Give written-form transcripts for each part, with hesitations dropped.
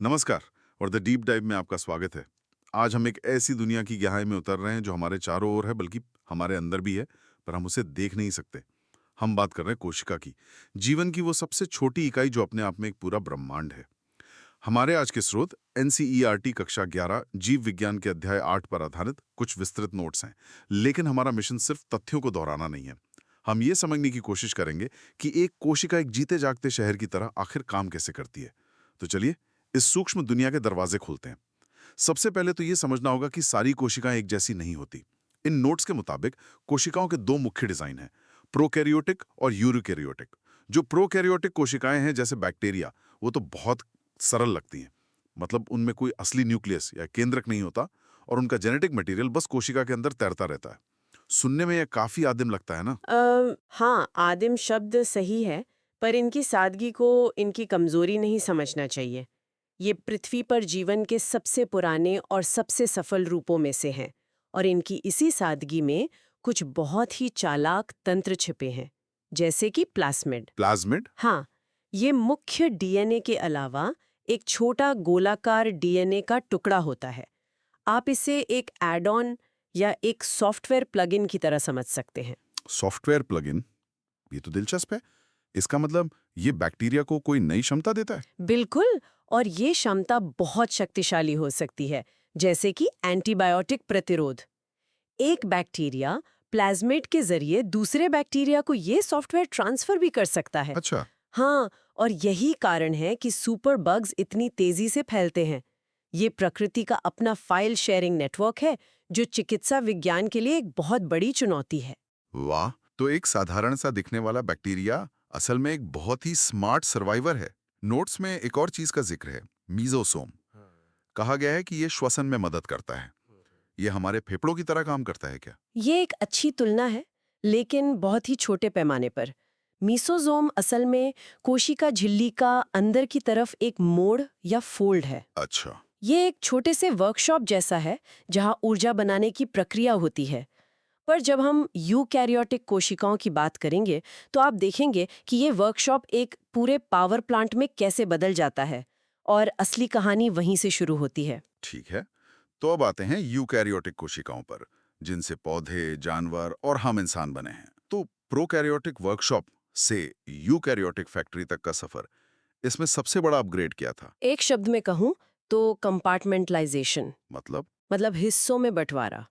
नमस्कार और the deep dive में आपका स्वागत है। आज हम एक ऐसी दुनिया की गहराई में उतर रहे हैं जो हमारे चारों ओर है, बल्कि हमारे अंदर भी है, पर हम उसे देख नहीं सकते। हम बात कर रहे हैं कोशिका की, जीवन की वो सबसे छोटी इकाई जो अपने आप में एक पूरा ब्रह्मांड है। हमारे आज के स्रोत एनसीईआरटी कक्षा 11 जीव विज्ञान के अध्याय 8 पर आधारित कुछ विस्तृत नोट्स हैं, लेकिन हमारा मिशन सिर्फ तथ्यों को दोहराना नहीं है। हम ये समझने की कोशिश करेंगे कि एक कोशिका एक जीते जागते शहर की तरह आखिर काम कैसे करती है। तो चलिए इस सूक्ष्म दुनिया के दरवाजे खोलते हैं। सबसे पहले तो यह समझना होगा कि सारी कोशिकाएं एक जैसी नहीं होती। इन नोट्स के मुताबिक कोशिकाओं के दो मुख्य डिजाइन हैं, प्रोकैरियोटिक और यूरोकैरियोटिक। जो प्रोकैरियोटिक कोशिकाएं हैं जैसे बैक्टीरिया, वो तो बहुत सरल लगती हैं। मतलब उनमें कोई असली न्यूक्लियस या केंद्रक नहीं होता और उनका जेनेटिक मटेरियल बस कोशिका के अंदर तैरता रहता है। सुनने में यह काफी आदिम लगता है ना? हाँ, आदिम शब्द सही है, पर इनकी सादगी को इनकी कमजोरी नहीं समझना चाहिए। ये पृथ्वी पर जीवन के सबसे पुराने और सबसे सफल रूपों में से हैं, और इनकी इसी सादगी में कुछ बहुत ही चालाक तंत्र छिपे हैं, जैसे कि प्लाज्मिड। प्लाज्मिड? हाँ, ये मुख्य डीएनए के अलावा एक छोटा गोलाकार डीएनए का टुकड़ा होता है। आप इसे एक एड ऑन या एक सॉफ्टवेयर प्लगइन की तरह समझ सकते हैं। Software plugin? ये तो दिलचस्प है। इसका मतलब ये बैक्टीरिया को कोई नई क्षमता देता है? बिल्कुल, और ये क्षमता बहुत शक्तिशाली हो सकती है, जैसे कि एंटीबायोटिक प्रतिरोध। एक बैक्टीरिया प्लाज्मिड के जरिए दूसरे बैक्टीरिया को ये सॉफ्टवेयर ट्रांसफर भी कर सकता है। अच्छा। हाँ, और यही कारण है कि सुपर बग्स इतनी तेजी से फैलते हैं। ये प्रकृति का अपना फाइल शेयरिंग नेटवर्क है, जो चिकित्सा विज्ञान के लिए एक बहुत बड़ी चुनौती है। वाह! तो एक साधारण सा दिखने वाला बैक्टीरिया असल में एक बहुत ही स्मार्ट सर्वाइवर है। नोट्स में एक और चीज का जिक्र है, मीजोसोम। कहा गया है कि ये श्वसन में मदद करता है। ये हमारे फेफड़ों की तरह काम करता है क्या? ये एक अच्छी तुलना है, लेकिन बहुत ही छोटे पैमाने पर। मीसोजोम असल में कोशिका झिल्ली का अंदर की तरफ एक मोड़ या फोल्ड है। अच्छा। ये एक छोटे से वर्कशॉप जैसा है, जहां ऊर्जा बनाने की प्रक्रिया होती है। पर जब हम यूकैरियोटिक कोशिकाओं की बात करेंगे, तो आप देखेंगे कि ये वर्कशॉप एक पूरे पावर प्लांट में कैसे बदल जाता है, और असली कहानी वहीं से शुरू होती है। ठीक है। तो अब आते हैं यूकैरियोटिक कोशिकाओं पर, जिनसे पौधे, जानवर और हम इंसान बने हैं। तो प्रोकैरियोटिक वर्कशॉप से यूकैरियोटिक फैक्ट्री तक का सफर, इसमें सबसे बड़ा अपग्रेड क्या था? एक शब्द में कहूं तो कंपार्टमेंटलाइजेशन, मतलब? मतलब हिस्सों में बंटवारा।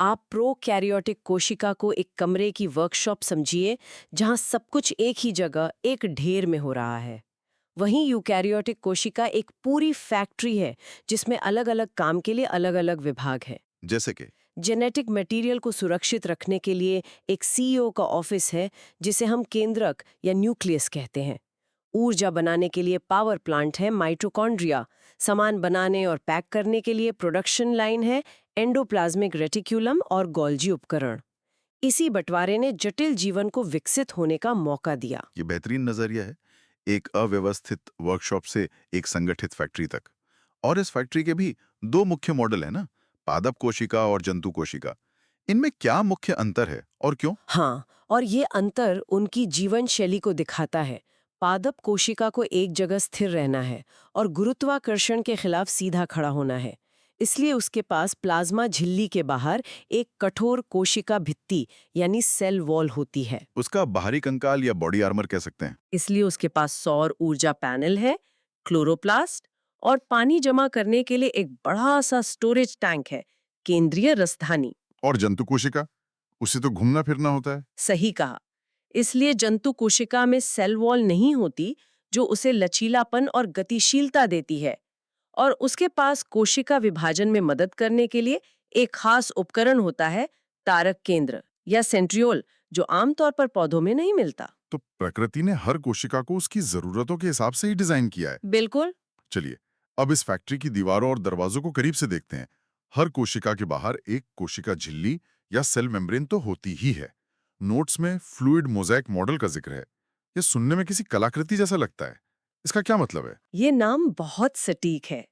आप प्रोकैरियोटिक कोशिका को एक कमरे की वर्कशॉप समझिए, जहां सब कुछ एक ही जगह एक ढेर में हो रहा है। वहीं यूकैरियोटिक कोशिका एक पूरी फैक्ट्री है, जिसमें अलग-अलग काम के लिए अलग-अलग विभाग है। जैसे कि? जेनेटिक मटेरियल को सुरक्षित रखने के लिए एक सीईओ का ऑफिस है, जिसे हम केंद्रक या न्यूक्लियस कहते हैं। ऊर्जा बनाने के लिए पावर प्लांट है माइटोकॉन्ड्रिया। सामान बनाने और पैक करने के लिए प्रोडक्शन लाइन है एंडोप्लाज्मिक रेटिक्यूलम और गोल्जी उपकरण। इसी बंटवारे ने जटिल जीवन को विकसित होने का मौका दिया। ये बेहतरीन नजरिया है। एक अव्यवस्थित वर्कशॉप से एक संगठित फैक्ट्री तक। और इस फैक्ट्री के भी दो मुख्य मॉडल है ना, पादप कोशिका और जंतु कोशिका। इनमें क्या मुख्य अंतर है और क्यों? हाँ, और ये अंतर उनकी जीवन शैली को दिखाता है। पादप कोशिका को एक जगह स्थिर रहना है और गुरुत्वाकर्षण के खिलाफ सीधा खड़ा होना है। इसलिए उसके पास प्लाज्मा झिल्ली के बाहर एक कठोर कोशिका भित्ति यानी सेल वॉल होती है। उसका बाहरी कंकाल या बॉडी आर्मर कह सकते हैं। इसलिए उसके पास सौर ऊर्जा पैनल है, क्लोरोप्लास्ट, और पानी जमा करने के लिए एक बड़ा सा स्टोरेज टैंक है, केंद्रीय रसधानी। और जंतु कोशिका, उसे तो घूमना फिरना होता है। सही कहा। इसलिए जंतु कोशिका में सेल वॉल नहीं होती, जो उसे लचीलापन और गतिशीलता देती है। और उसके पास कोशिका विभाजन में मदद करने के लिए एक खास उपकरण होता है, तारक केंद्र या सेंट्रियोल, जो आमतौर पर पौधों में नहीं मिलता। तो प्रकृति ने हर कोशिका को उसकी जरूरतों के हिसाब से ही डिजाइन किया है। बिल्कुल। चलिए, अब इस फैक्ट्री की दीवारों और दरवाजों को करीब से देखते हैं। हर कोशिका के बाहर एक कोशिका झिल्ली या सेल मेम्ब्रेन तो होती ही है। नोट्स में फ्लूइड मोज़ेक मॉडल का जिक्र है। यह सुनने में किसी कलाकृति जैसा लगता है। इसका क्या मतलब है? ये नाम बहुत सटीक है।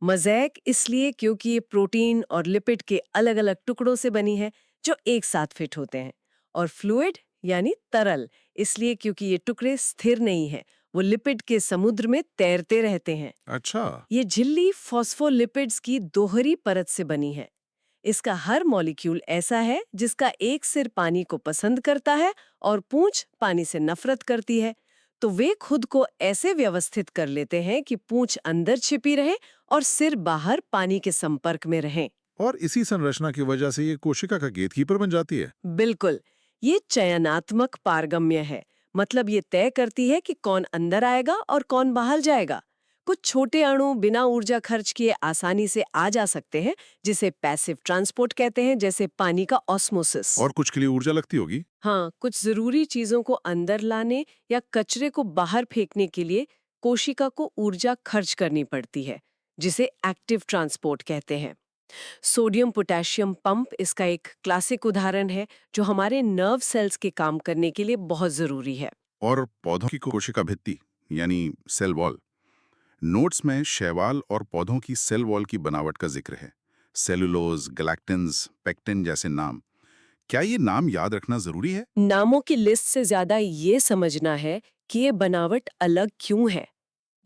मोज़ेक इसलिए क्योंकि ये प्रोटीन और लिपिड के अलग-अलग टुकड़ों से बनी है, जो एक साथ फिट होते हैं। और फ्लूइड यानी तरल, इसलिए क्योंकि ये टुकड़े स्थिर नहीं हैं, वो लिपिड के समुद्र में तैरते रहते हैं। अच्छा। ये झिल्ली फॉस्फोलिपिड्स की दोहरी परत से बनी है। इसका हर मॉलिक्यूल ऐसा है जिसका एक सिर पानी को पसंद करता है और पूंछ पानी से नफरत करती है। तो वे खुद को ऐसे व्यवस्थित कर लेते हैं कि पूंछ अंदर छिपी रहे और सिर बाहर पानी के संपर्क में रहे। और इसी संरचना की वजह से ये कोशिका का गेटकीपर बन जाती है। बिल्कुल, ये चयनात्मक पारगम्य है। मतलब ये तय करती है कि कौन अंदर आएगा और कौन बाहर जाएगा। कुछ छोटे अणु बिना ऊर्जा खर्च किए आसानी से आ जा सकते हैं, जिसे पैसिव ट्रांसपोर्ट कहते हैं, जैसे पानी का ऑस्मोसिस। और कुछ के लिए ऊर्जा लगती होगी। हाँ, कुछ जरूरी चीजों को अंदर लाने या कचरे को बाहर फेंकने के लिए कोशिका को ऊर्जा खर्च करनी पड़ती है, जिसे एक्टिव ट्रांसपोर्ट कहते हैं। सोडियम पोटेशियम पंप इसका एक क्लासिक उदाहरण है, जो हमारे नर्व सेल्स के काम करने के लिए बहुत जरूरी है। और पौधों की कोशिका भित्ति यानी सेल वॉल। नोट्स में शैवाल और पौधों की सेल वॉल की बनावट का जिक्र है। सेलुलोज, गैलेक्टिन्स, पेक्टिन जैसे नाम। क्या ये नाम याद रखना जरूरी है? नामों की लिस्ट से ज्यादा ये समझना है कि ये बनावट अलग क्यों है।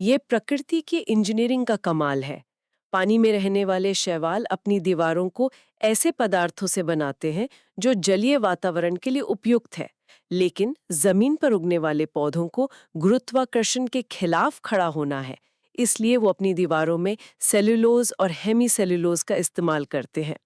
ये प्रकृति की इंजीनियरिंग का कमाल है। पानी में रहने वाले शैवाल अपनी दीवारों को ऐसे पदार्थों से बनाते हैं जो जलीय वातावरण के लिए उपयुक्त है, लेकिन जमीन पर उगने वाले पौधों को गुरुत्वाकर्षण के खिलाफ खड़ा होना है। इसलिए वो अपनी दीवारों में सेलुलोज और हेमीसेलुलोज का इस्तेमाल करते हैं।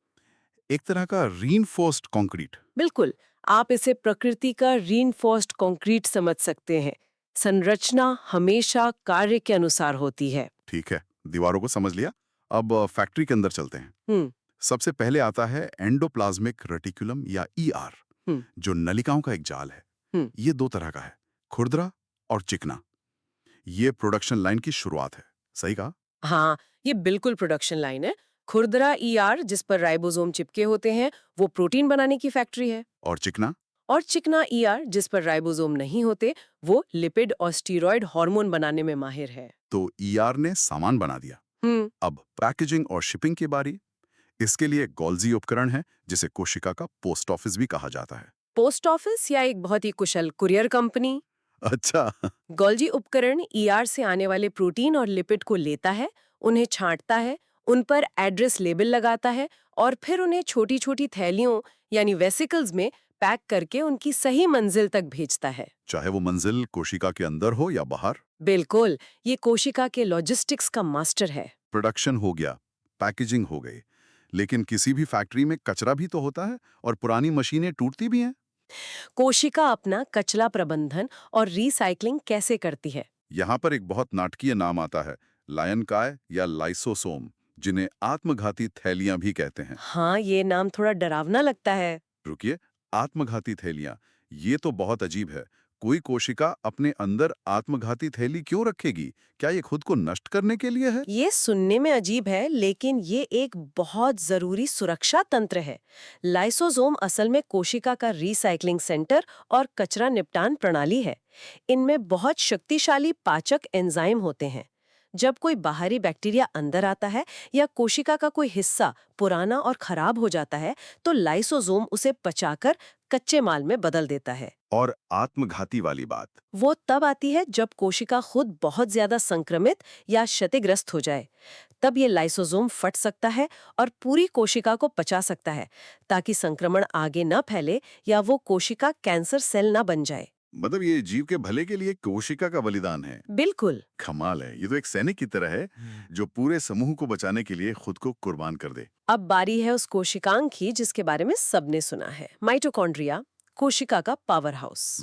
एक तरह का रीइंफोर्स्ड कंक्रीट। बिल्कुल, आप इसे प्रकृति का रीइंफोर्स्ड कंक्रीट समझ सकते हैं। संरचना हमेशा कार्य के अनुसार होती है। ठीक है, दीवारों को समझ लिया। अब फैक्ट्री के अंदर चलते हैं। हम्म सबसे पहले आता है एंडोप्लाज्मिक रेटिकुलम या ईआर, हम्म जो नलिकाओं का एक जाल है। हम्म। ये दो तरह का है, खुरदरा और चिकना। ये प्रोडक्शन लाइन की शुरुआत है। सही कहा? हाँ, ये बिल्कुल प्रोडक्शन लाइन है। खुरदरा ईआर, जिस पर राइबोसोम चिपके होते हैं, वो प्रोटीन बनाने की फैक्ट्री है। और चिकना? और चिकना ईआर, जिस पर राइबोसोम नहीं होते, वो लिपिड और स्टीरॉयड हार्मोन बनाने में माहिर है। तो ईआर ने सामान बना दिया। हम्म अब पैकेजिंग और शिपिंग की बारी। इसके लिए गोल्जी उपकरण है, जिसे कोशिका का पोस्ट ऑफिस भी कहा जाता है। पोस्ट ऑफिस या एक बहुत ही कुशल कुरियर कंपनी। अच्छा। गोल्जी उपकरण ईआर से आने वाले प्रोटीन और लिपिड को लेता है, उन्हें छांटता है, उन पर एड्रेस लेबल लगाता है और फिर उन्हें छोटी-छोटी थैलियों यानी वेसिकल्स में पैक करके उनकी सही मंजिल तक भेजता है। चाहे वो मंजिल कोशिका के अंदर हो या बाहर। बिल्कुल, ये कोशिका के लॉजिस्टिक्स का मास्टर है। प्रोडक्शन हो गया, पैकेजिंग हो गई, लेकिन किसी भी फैक्ट्री में कचरा भी तो होता है और पुरानी मशीनें टूटती भी हैं। कोशिका अपना कचरा प्रबंधन और रिसाइकलिंग कैसे करती है? यहाँ पर एक बहुत नाटकीय नाम आता है, लायन काय या लाइसोसोम, जिन्हें आत्मघाती थैलियां भी कहते हैं। हाँ, ये नाम थोड़ा डरावना लगता है। रुकिए, आत्मघाती थैलियां, ये तो बहुत अजीब है। कोई कोशिका अपने अंदर आत्मघाती थैली क्यों रखेगी? क्या ये खुद को नष्ट करने के लिए है? ये सुनने में अजीब है, लेकिन ये एक बहुत जरूरी सुरक्षा तंत्र है। लाइसोसोम असल में कोशिका का रिसाइकलिंग सेंटर और कचरा निपटान प्रणाली है। इनमें बहुत शक्तिशाली पाचक एंजाइम होते हैं। जब कोई बाहरी बैक्टीरिया अंदर आता है या कोशिका का कोई हिस्सा पुराना और खराब हो जाता है, तो लाइसोसोम उसे पचाकर कच्चे माल में बदल देता है। और आत्मघाती वाली बात? वो तब आती है जब कोशिका खुद बहुत ज्यादा संक्रमित या क्षतिग्रस्त हो जाए। तब ये लाइसोसोम फट सकता है और पूरी कोशिका को पचा सकता है, ताकि संक्रमण आगे न फैले या वो कोशिका कैंसर सेल न बन जाए। मतलब ये जीव के भले के लिए कोशिका का बलिदान है। बिल्कुल। कमाल है, ये तो एक सैनिक की तरह है जो पूरे समूह को बचाने के लिए खुद को कुर्बान कर दे। अब बारी है उस कोशिकांग की जिसके बारे में सबने सुना है, माइटोकॉन्ड्रिया, कोशिका का पावर हाउस।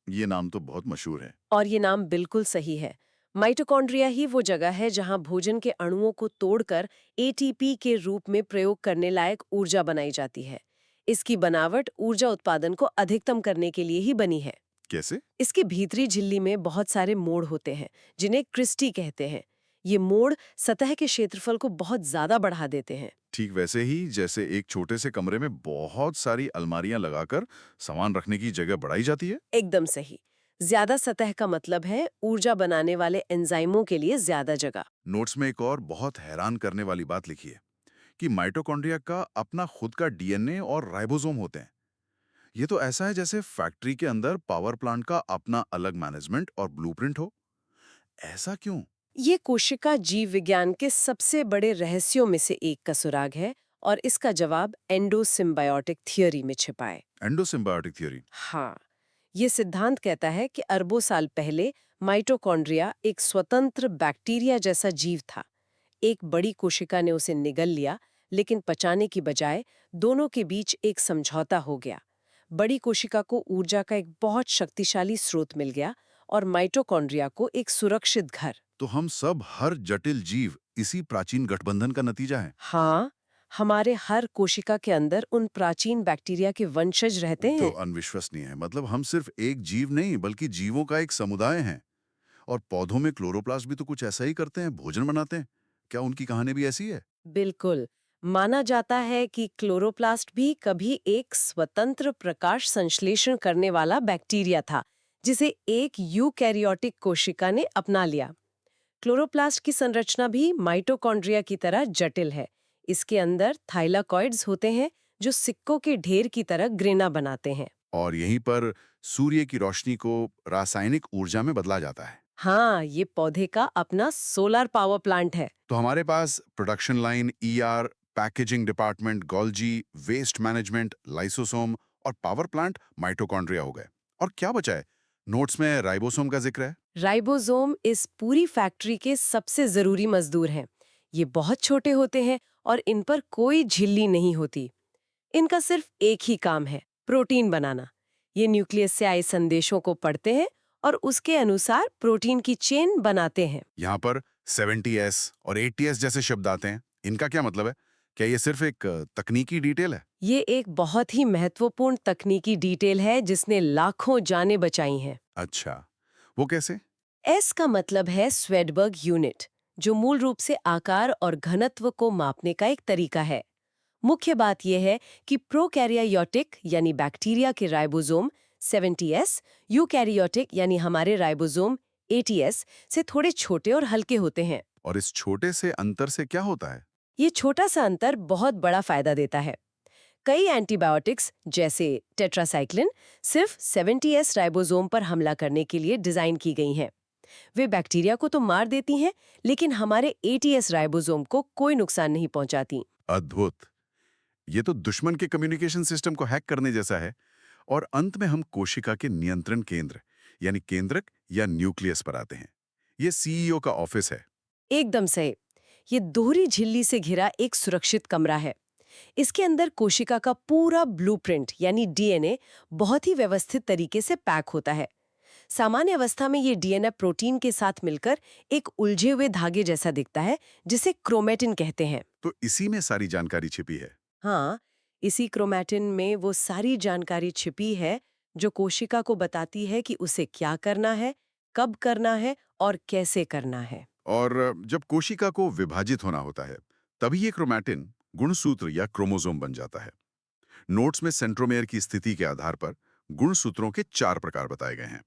ये नाम तो बहुत मशहूर है। और ये नाम बिल्कुल सही है। माइटोकॉन्ड्रिया ही वो जगह है जहां भोजन के अणुओं को तोड़कर एटीपी के रूप में प्रयोग करने लायक ऊर्जा बनाई जाती है। इसकी बनावट ऊर्जा उत्पादन को अधिकतम करने के लिए ही बनी है। कैसे? इसकी भीतरी झिल्ली में बहुत सारे मोड़ होते हैं, जिन्हें क्रिस्टी कहते हैं। ये मोड़ सतह के क्षेत्रफल को बहुत ज्यादा बढ़ा देते हैं। ठीक वैसे ही जैसे एक छोटे से कमरे में बहुत सारी अलमारियां लगाकर सामान रखने की जगह बढ़ाई जाती है। एकदम सही। ज्यादा सतह का मतलब है ऊर्जा बनाने वाले एंजाइमों के लिए ज्यादा जगह। नोट्स में एक और बहुत हैरान करने वाली बात लिखी है कि माइटोकॉन्ड्रिया का अपना खुद का डीएनए और राइबोसोम होते हैं। ये तो ऐसा है जैसे फैक्ट्री के अंदर पावर प्लांट का अपना अलग मैनेजमेंट और ब्लूप्रिंट हो। ऐसा क्यों? ये कोशिका जीव विज्ञान के सबसे बड़े रहस्यों में से एक का सुराग है और इसका जवाब एंडोसिम्बायोटिक थियोरी में छिपा है। Endosymbiotic theory. हाँ, ये सिद्धांत कहता है कि अरबों साल पहले माइटोकॉन्ड्रिया एक स्वतंत्र बैक्टीरिया जैसा जीव था। एक बड़ी कोशिका ने उसे निगल लिया, लेकिन पचाने की बजाय दोनों के बीच एक समझौता हो गया। बड़ी कोशिका को ऊर्जा का एक बहुत शक्तिशाली स्रोत मिल गया और माइटोकॉन्ड्रिया को एक सुरक्षित घर। तो हम सब, हर जटिल जीव इसी प्राचीन गठबंधन का नतीजा है। हाँ, हमारे हर कोशिका के अंदर उन प्राचीन बैक्टीरिया के वंशज रहते तो हैं। अनविश्वसनीय है। मतलब हम सिर्फ एक जीव नहीं बल्कि जीवों का एक समुदाय हैं। और पौधों में क्लोरोप्लास्ट भी तो कुछ ऐसा ही करते हैं, भोजन बनाते हैं। क्या उनकी कहानी भी ऐसी है? बिल्कुल। माना जाता है कि क्लोरोप्लास्ट भी कभी एक स्वतंत्र प्रकाश संश्लेषण करने वाला बैक्टीरिया था, जिसे एक यूकैरियोटिक कोशिका ने अपना लिया। क्लोरोप्लास्ट की संरचना भी माइटोकॉन्ड्रिया की तरह जटिल है। इसके अंदर थाइलाकॉइड्स होते हैं, जो सिक्कों के ढेर की तरह ग्रेना बनाते हैं। और यहीं पर सूर्य की रोशनी को रासायनिक ऊर्जा में बदला जाता है। हाँ, ये पौधे का अपना सोलर पावर प्लांट है। तो हमारे पास production line, ER, packaging department, Golgi, waste management, lysosome और पावर प्लांट माइटोकॉन्ड्रिया हो गए। और क्या बचा है? नोट्स में राइबोसोम का जिक्र है। राइबोसोम इस पूरी फैक्ट्री के सबसे जरूरी मजदूर हैं। ये बहुत छोटे होते हैं और इन पर कोई झिल्ली नहीं होती। इनका सिर्फ एक ही काम है, प्रोटीन बनाना। ये न्यूक्लियस से आए संदेशों को पढ़ते हैं और उसके अनुसार प्रोटीन की चेन बनाते हैं। यहाँ पर 70S और 80S जैसे शब्द आते हैं। इनका क्या मतलब है? क्या ये सिर्फ एक तकनीकी डिटेल है? ये एक बहुत ही महत्वपूर्ण तकनीकी डिटेल है जिसने लाखों जानें बचाई हैं। अच्छा, वो कैसे? एस का मतलब है स्वेडबर्ग यूनिट, जो मूल रूप से आकार और घनत्व को मापने का एक तरीका है। मुख्य बात यह है कि प्रोकैरियोटिक यानी बैक्टीरिया के राइबोसोम 70S, यूकैरियोटिक यानी हमारे राइबोसोम 80S से थोड़े छोटे और हल्के होते हैं। और इस छोटे से अंतर से क्या होता है? ये छोटा सा अंतर बहुत बड़ा फायदा देता है। कई एंटीबायोटिक्स जैसे टेट्रासाइक्लिन सिर्फ 70S राइबोसोम पर हमला करने के लिए डिजाइन की गई हैं। वे बैक्टीरिया को तो मार देती हैं, लेकिन हमारे 80S राइबोसोम को कोई नुकसान नहीं पहुंचाती। अद्भुत। ये तो दुश्मन के कम्युनिकेशन सिस्टम को हैक करने जैसा है। और अंत में हम कोशिका के नियंत्रण केंद्र यानी केंद्रक या न्यूक्लियस पर आते हैं। ये सीईओ का ऑफिस है। एकदम सही। ये दोहरी झिल्ली से घिरा एक सुरक्षित कमरा है। इसके अंदर कोशिका का पूरा ब्लूप्रिंट यानी डीएनए बहुत ही व्यवस्थित तरीके से पैक होता है। सामान्य अवस्था में ये डीएनए प्रोटीन के साथ मिलकर एक उलझे हुए धागे जैसा दिखता है, जिसे क्रोमेटिन कहते हैं। तो इसी में सारी जानकारी छिपी है। हाँ, इसी क्रोमेटिन में वो सारी जानकारी छिपी है जो कोशिका को बताती है कि उसे क्या करना है, कब करना है और कैसे करना है। और जब कोशिका को विभाजित होना होता है, तभी ये क्रोमैटिन गुणसूत्र या क्रोमोसोम बन जाता है। नोट्स में सेंट्रोमेयर की स्थिति के आधार पर गुणसूत्रों के 4 प्रकार बताए गए हैं।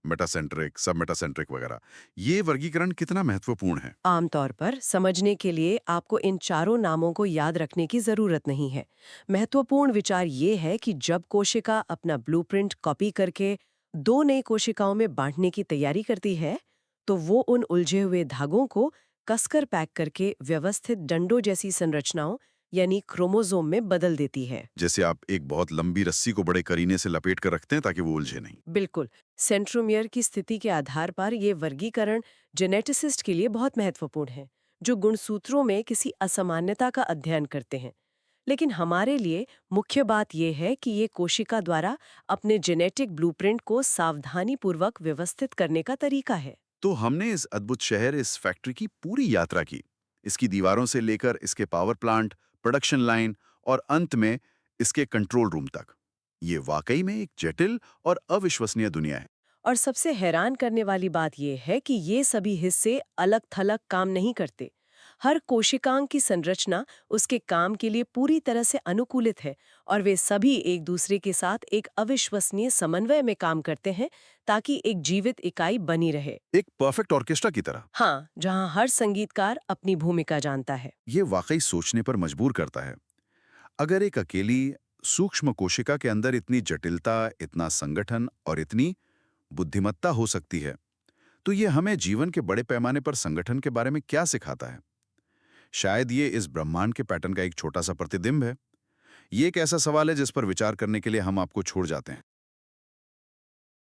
मेटासेंट्रिक, सबमेटासेंट्रिक वगैरह। ये वर्गीकरण कितना महत्वपूर्ण है? आमतौर पर समझने के लिए आपको इन चारों नामों को याद रखने की जरूरत नहीं है। महत्वपूर्ण विचार ये है कि जब कोशिका अपना ब्लूप्रिंट कॉपी करके दो नई कोशिकाओं में बांटने की तैयारी करती है, तो वो उन उलझे हुए धागों को कसकर पैक करके व्यवस्थित डंडों जैसी संरचनाओं यानी क्रोमोसोम में बदल देती है। जैसे आप एक बहुत लंबी रस्सी को बड़े करीने से लपेट कर रखते हैं ताकि वो उलझे नहीं। बिल्कुल। सेंट्रोमियर की स्थिति के आधार पर ये वर्गीकरण जेनेटिसिस्ट के लिए बहुत महत्वपूर्ण है, जो गुणसूत्रों में किसी असामान्यता का अध्ययन करते हैं। लेकिन हमारे लिए मुख्य बात यह है कि ये कोशिका द्वारा अपने जेनेटिक ब्लूप्रिंट को सावधानीपूर्वक व्यवस्थित करने का तरीका है। तो हमने इस अद्भुत शहर, इस फैक्ट्री की पूरी यात्रा की। इसकी दीवारों से लेकर इसके पावर प्लांट, प्रोडक्शन लाइन और अंत में इसके कंट्रोल रूम तक। ये वाकई में एक जटिल और अविश्वसनीय दुनिया है। और सबसे हैरान करने वाली बात यह है कि ये सभी हिस्से अलग-थलग काम नहीं करते। हर कोशिकांग की संरचना उसके काम के लिए पूरी तरह से अनुकूलित है और वे सभी एक दूसरे के साथ एक अविश्वसनीय समन्वय में काम करते हैं ताकि एक जीवित इकाई बनी रहे। एक परफेक्ट ऑर्केस्ट्रा की तरह। हाँ, जहाँ हर संगीतकार अपनी भूमिका जानता है। ये वाकई सोचने पर मजबूर करता है। अगर एक अकेली सूक्ष्म कोशिका के अंदर इतनी जटिलता, इतना संगठन और इतनी बुद्धिमत्ता हो सकती है, तो ये हमें जीवन के बड़े पैमाने पर संगठन के बारे में क्या सिखाता है? शायद ये इस ब्रह्मांड के पैटर्न का एक छोटा सा प्रतिबिंब है। ये एक ऐसा सवाल है जिस पर विचार करने के लिए हम आपको छोड़ जाते हैं।